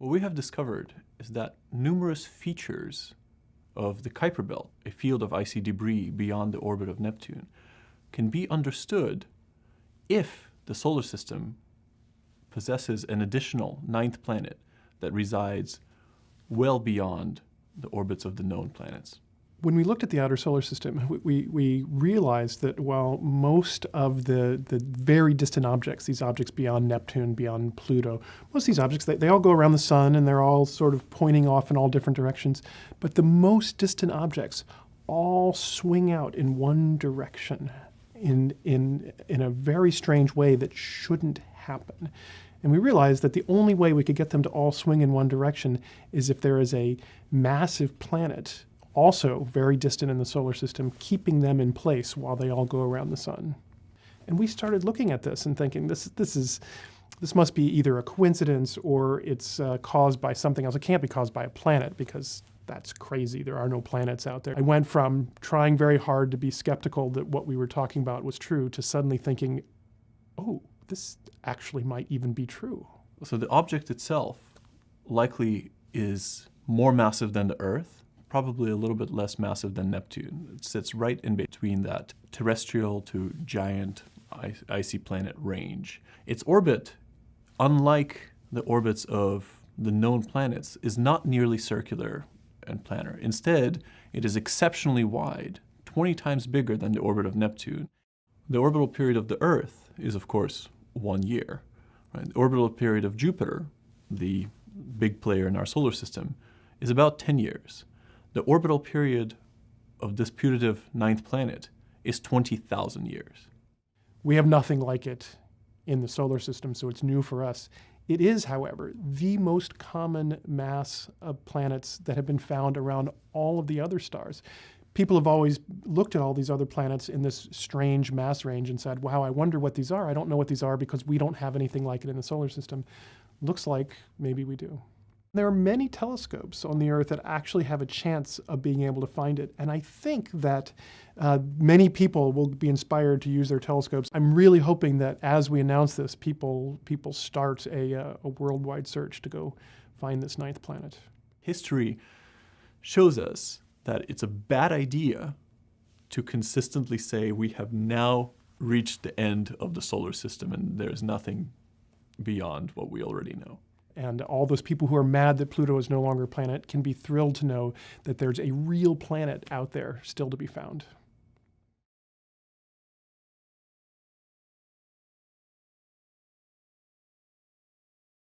What we have discovered is that numerous features of the Kuiper Belt, a field of icy debris beyond the orbit of Neptune, can be understood if the solar system possesses an additional ninth planet that resides well beyond the orbits of the known planets. When we looked at the outer solar system, we realized that while most of the very distant objects, these objects beyond Neptune, beyond Pluto, most of these objects, they all go around the sun and they're all sort of pointing off in all different directions. But the most distant objects all swing out in one direction in a very strange way that shouldn't happen. And we realized that the only way we could get them to all swing in one direction is if there is a massive planet also very distant in the solar system, keeping them in place while they all go around the sun. And we started looking at this and thinking, this must be either a coincidence or it's caused by something else. It can't be caused by a planet because that's crazy. There are no planets out there. I went from trying very hard to be skeptical that what we were talking about was true to suddenly thinking, oh, this actually might even be true. So the object itself likely is more massive than the Earth, probably a little bit less massive than Neptune. It sits right in between that terrestrial to giant icy planet range. Its orbit, unlike the orbits of the known planets, is not nearly circular and planar. Instead, it is exceptionally wide, 20 times bigger than the orbit of Neptune. The orbital period of the Earth is, of course, 1 year. Right? The orbital period of Jupiter, the big player in our solar system, is about 10 years. The orbital period of this putative ninth planet is 20,000 years. We have nothing like it in the solar system, so it's new for us. It is, however, the most common mass of planets that have been found around all of the other stars. People have always looked at all these other planets in this strange mass range and said, wow, I wonder what these are. I don't know what these are because we don't have anything like it in the solar system. Looks like maybe we do. There are many telescopes on the Earth that actually have a chance of being able to find it. And I think that many people will be inspired to use their telescopes. I'm really hoping that as we announce this, people start a worldwide search to go find this ninth planet. History shows us that it's a bad idea to consistently say we have now reached the end of the solar system and there's nothing beyond what we already know. And all those people who are mad that Pluto is no longer a planet can be thrilled to know that there's a real planet out there still to be found.